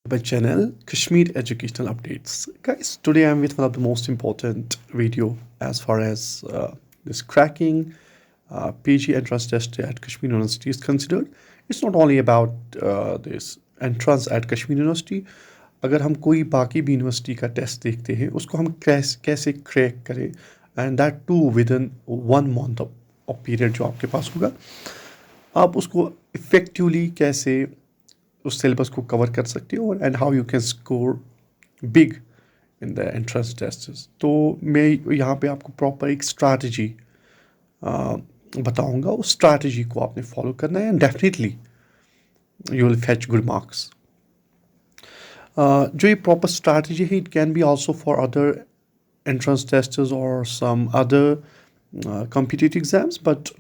my channel Kashmir Educational Updates. Guys, today I'm with one of the most important video as far as this cracking PG entrance test at Kashmir University is considered. It's not only about this entrance at Kashmir University. अगर हम कोई बाकी भी university का test देखते हैं उसको हम कैसे क्रैक करें and that too within 1 month of period जो आपके पास होगा, आप उसको इफ़ेक्टिवली कैसे उस सिलेबस को कवर कर सकते हो and how you can score big in the entrance test. तो मैं यहाँ पे आपको प्रॉपर एक स्ट्रैटेजी बताऊँगा. उस स्ट्रैटेजी को आपने फॉलो करना है and definitely you will fetch good marks. जो ये प्रॉपर स्ट्रैटेजी है, it can be also for other entrance tests or some other competitive exams, but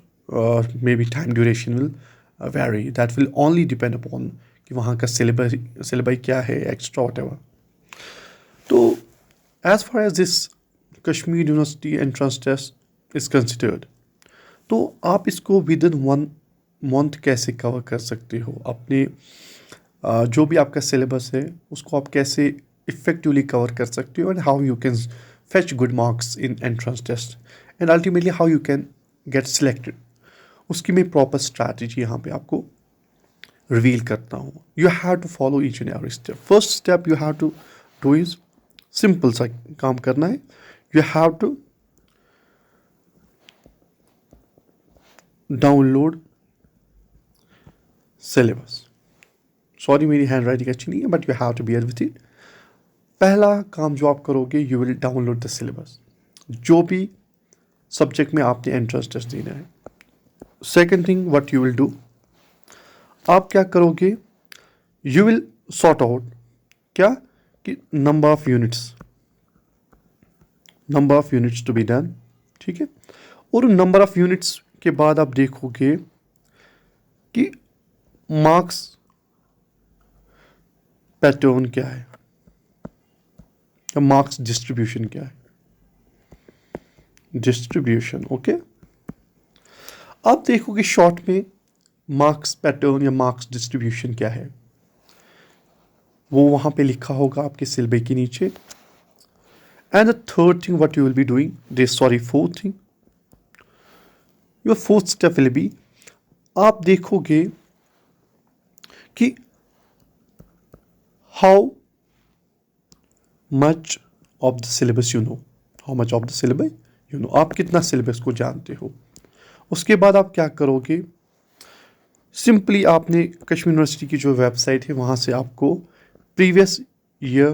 maybe time duration will vary. That will only depend upon कि वहाँ का syllabi क्या है, extra whatever. तो as far as this Kashmir University entrance test is considered, तो आप इसको within 1 month कैसे cover कर सकते हो. अपने जो भी आपका syllabus है उसको आप कैसे effectively cover कर सकते हो and how you can fetch good marks in entrance test and ultimately how you can get selected. उसकी मैं proper strategy यहाँ पे आपको reveal करता हूँ. You have to follow each and every step. First step you have to do is simple सा काम करना है. You have to download syllabus. Sorry मेरी handwriting अच्छी नहीं है, but you have to bear with it. पहला काम जो आप करोगे, you will download the syllabus, जो भी सब्जेक्ट में आपने एंट्रेंस टेस्ट देना है. Second thing what you will do, आप क्या करोगे, यू विल सॉर्ट आउट क्या कि number of units to be done. ठीक है. और नंबर ऑफ यूनिट्स के बाद आप देखोगे कि मार्क्स पैटर्न क्या है, मार्क्स डिस्ट्रीब्यूशन क्या है. Distribution okay. आप देखोगे शॉर्ट में मार्क्स पैटर्न या मार्क्स डिस्ट्रीब्यूशन क्या है, वो वहां पे लिखा होगा आपके सिलेबस के नीचे. And the third thing what you will be doing, fourth thing, your fourth step will be, आप देखोगे कि how much of the syllabus you know, how much of the syllabus you know, आप कितना syllabus को जानते हो. उसके बाद आप क्या करोगे, सिंपली आपने कश्मीर यूनिवर्सिटी की जो वेबसाइट है वहाँ से आपको प्रीवियस ईयर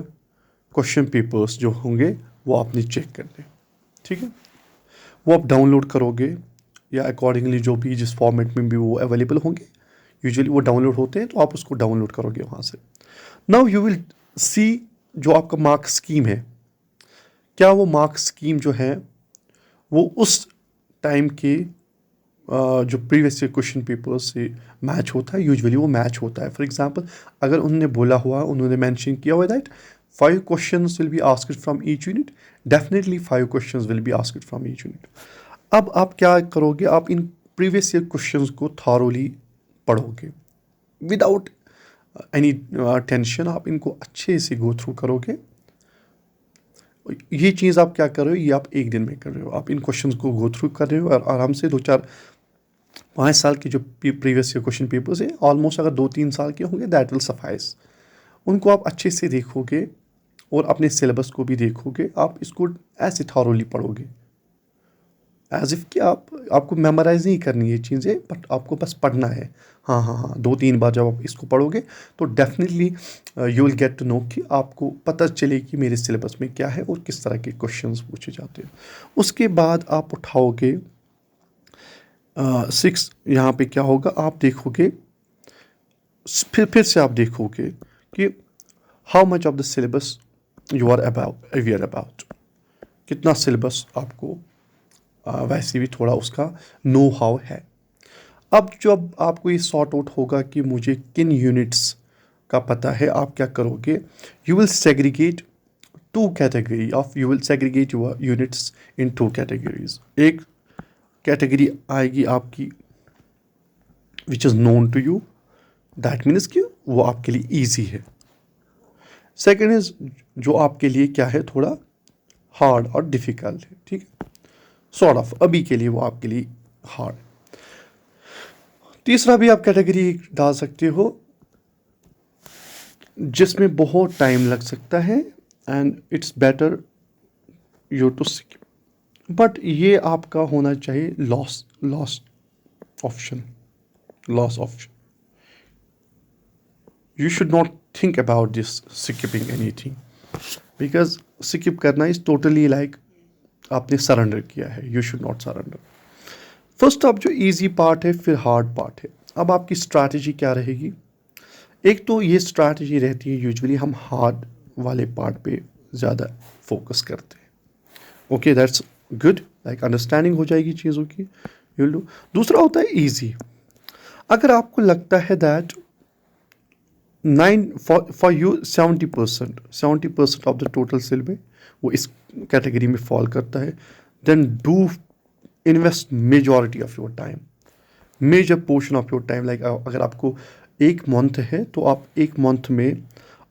क्वेश्चन पेपर्स जो होंगे वो आपने चेक करने. ठीक है. वो आप डाउनलोड करोगे या अकॉर्डिंगली जो भी जिस फॉर्मेट में भी वो अवेलेबल होंगे, यूजुअली वो डाउनलोड होते हैं, तो आप उसको डाउनलोड करोगे वहाँ से. नाउ यू विल सी जो आपका मार्क स्कीम है, क्या वो मार्क स्कीम जो है वो उस टाइम के जो प्रीवियस ईयर क्वेश्चन पेपर से मैच होता है. यूजुअली वो मैच होता है. फॉर एग्जांपल अगर उन्होंने मेंशन किया हुआ that 5 questions will be asked from each unit, definitely 5 questions will be asked from each unit. अब आप क्या करोगे, आप इन प्रीवियस ईयर क्वेश्चंस को थॉरोली पढ़ोगे विदाउट एनी टेंशन. आप इनको अच्छे से गो थ्रू करोगे. ये चीज़ आप क्या कर रहे हो, ये आप एक दिन में कर रहे हो. आप इन क्वेश्चंस को गो थ्रू कर रहे हो और आराम से 2-4-5 साल के जो प्रीवियस ईयर क्वेश्चन पेपर्स हैं, ऑलमोस्ट अगर 2-3 साल के होंगे, दैट विल सफाइस. उनको आप अच्छे से देखोगे और अपने सिलेबस को भी देखोगे. आप इसको ऐसे थॉरोली पढ़ोगे एज इफ़ कि आपको मेमोराइज नहीं करनी है चीज़ें, बट आपको बस पढ़ना है. हाँ 2-3 बार जब आप इसको पढ़ोगे तो definitely you will get to know कि आपको पता चले कि मेरे सिलेबस में क्या है और किस तरह के क्वेश्चंस पूछे जाते हैं. उसके बाद आप उठाओगे 6. यहाँ पे क्या होगा, आप देखोगे फिर से आप देखोगे कि how much of the syllabus you are about, कितना सिलेबस आपको वैसे भी थोड़ा उसका नो हाउ है. अब जब आपको ये सॉर्ट आउट होगा कि मुझे किन यूनिट्स का पता है, आप क्या करोगे, you will segregate your units in 2 categories. एक कैटेगरी आएगी आपकी which is known to you, that means कि वो आपके लिए ईजी है. सेकेंड इज जो आपके लिए क्या है, थोड़ा हार्ड और डिफिकल्ट है, ठीक है, सॉर्ट ऑफ अभी के लिए वो आपके लिए हार्ड। तीसरा भी आप कैटेगरी डाल सकते हो जिसमें बहुत टाइम लग सकता है and it's better you to skip, but ये आपका होना चाहिए loss option, loss option. You should not think about this skipping anything, because skip करना इज टोटली लाइक आपने सरेंडर किया है। You should not surrender. First अब जो इजी पार्ट है, फिर हार्ड पार्ट है। अब आपकी स्ट्रैटेजी क्या रहेगी? एक तो ये स्ट्रैटेजी रहती है यूजुअली हम हार्ड वाले पार्ट पे ज़्यादा फोकस करते हैं। Okay, that's good, like understanding हो जाएगी चीज़ों की, यू डू। दूसरा होता है इजी। अगर आपको लगता है that 9 for you 70% of the total syllabus वो इस कैटेगरी में फॉल करता है, then do invest majority of your time, major portion of your time. Like अगर आपको एक मंथ है तो आप एक मंथ में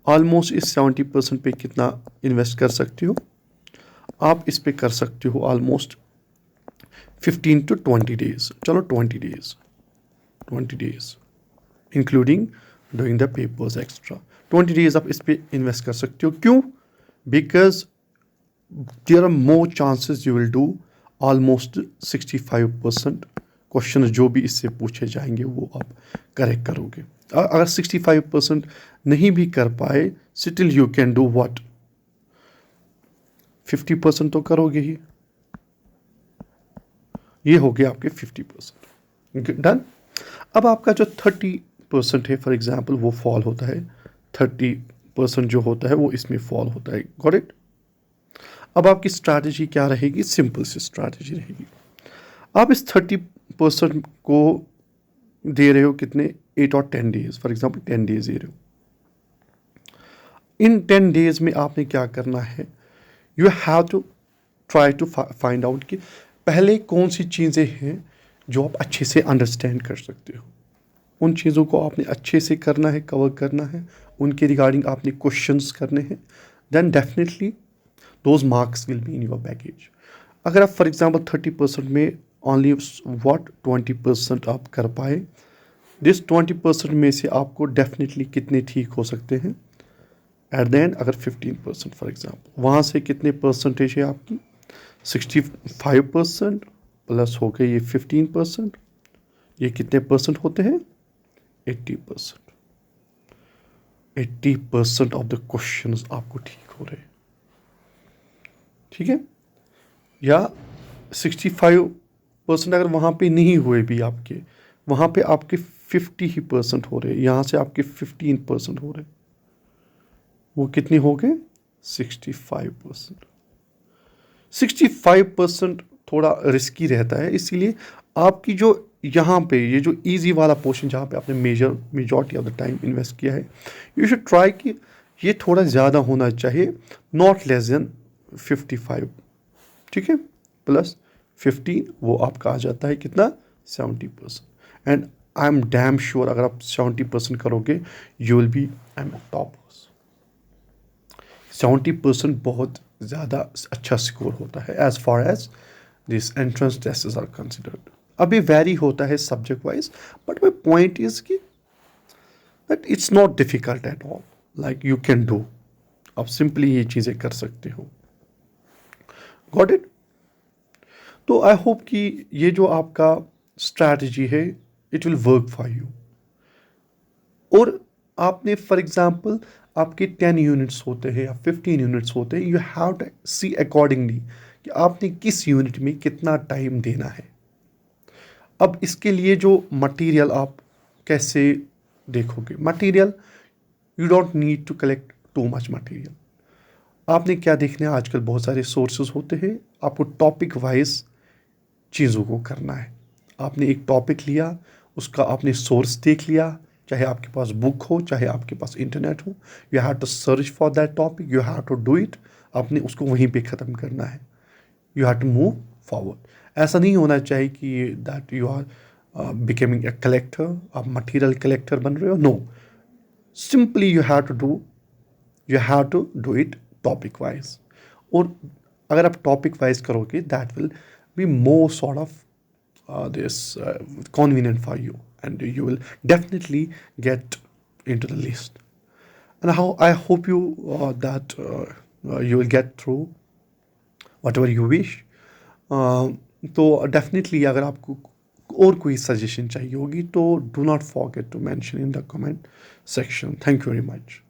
ऑलमोस्ट इस 70% पे कितना इन्वेस्ट कर सकते हो? आप इस पे कर सकते हो ऑलमोस्ट 15 to 20 डेज। चलो 20 days including doing the papers extra. 20 days आप इस पे इन्वेस्ट कर सकते हो। क्यों? Because there are more chances you will do almost 65% question जो भी इससे पूछे जाएंगे वो आप करेक्ट करोगे। अगर 65% नहीं भी कर पाए, still you can do what, 50% तो करोगे ही। ये हो गया आपके 50%, डन। अब आपका जो 30% है फॉर एग्जाम्पल वो फॉल होता है, 30% जो होता है वो इसमें फॉल होता है। Got it? अब आपकी स्ट्रैटेजी क्या रहेगी? सिंपल सी स्ट्रैटेजी रहेगी। आप इस 30% को दे रहे हो कितने? 8 और 10 डेज, फॉर एग्जाम्पल 10 डेज दे रहे हो। इन 10 डेज में आपने क्या करना है? You have to try to find out कि पहले कौन सी चीज़ें हैं जो आप अच्छे से अंडरस्टैंड कर सकते हो। उन चीज़ों को आपने अच्छे से करना है, कवर करना है, उनके रिगार्डिंग आपने क्वेश्चंस करने हैं, then definitely those marks will be in your baggage. अगर आप फॉर एग्जांपल 30% में ओनली व्हाट 20% आप कर पाए, दिस 20% में से आपको डेफिनेटली कितने ठीक हो सकते हैं एट द एंड? अगर 15% फॉर एग्जांपल, वहाँ से कितने परसेंटेज है आपकी? 65% प्लस हो गए ये 15%, ये कितने परसेंट होते हैं? 80%। 80% ऑफ द क्वेश्चंस आपको ठीक हो रहे हैं, ठीक है? या 65% अगर वहाँ पे नहीं हुए भी आपके, वहाँ पे आपके 50% हो रहे हैं, यहाँ से आपके 15% हो रहे हैं, वो कितने हो गए? 65%। 65% थोड़ा रिस्की रहता है, इसीलिए आपकी जो यहाँ पे ये जो इजी वाला पोर्शन जहाँ पे आपने majority of the time invest किया है, यू शुड ट्राई कि ये थोड़ा ज़्यादा होना चाहिए, नॉट लेस देन 55, ठीक है? प्लस 15 वो आपका आ जाता है कितना? 70%। And I am damn sure अगर आप 70% करोगे you will be I am toppers. 70% बहुत ज़्यादा अच्छा स्कोर होता है as far as this entrance test are considered. अभी वेरी होता है subject wise, but my point is कि that it's not difficult at all, like you can do. आप सिंपली ये चीज़ें कर सकते हो। Got it? तो आई होप कि ये जो आपका स्ट्रैटेजी है it will work for you. और आपने फॉर एग्जांपल आपके 10 यूनिट्स होते हैं या 15 यूनिट्स होते हैं, you have to see accordingly कि आपने किस यूनिट में कितना टाइम देना है। अब इसके लिए जो मटेरियल आप कैसे देखोगे? Material you don't need to collect too much material. आपने क्या देखना है? आजकल बहुत सारे सोर्सेज होते हैं, आपको टॉपिक वाइज चीज़ों को करना है। आपने एक टॉपिक लिया, उसका आपने सोर्स देख लिया, चाहे आपके पास बुक हो चाहे आपके पास इंटरनेट हो, you have to search for that topic, you have to do it. आपने उसको वहीं पे ख़त्म करना है, you have to move forward. ऐसा नहीं होना चाहिए कि that you are becoming a collector, आप मटेरियल कलेक्टर बन रहे हो। No, simply you have to do you have to do it topic wise. और अगर आप टॉपिक वाइज करोगे that will be more sort of this convenient for you, and you will definitely get into the list. And how I hope you that you will get through whatever you wish. तो definitely अगर आपको और कोई suggestion चाहिए होगी तो do not forget to mention in the comment section. Thank you very much.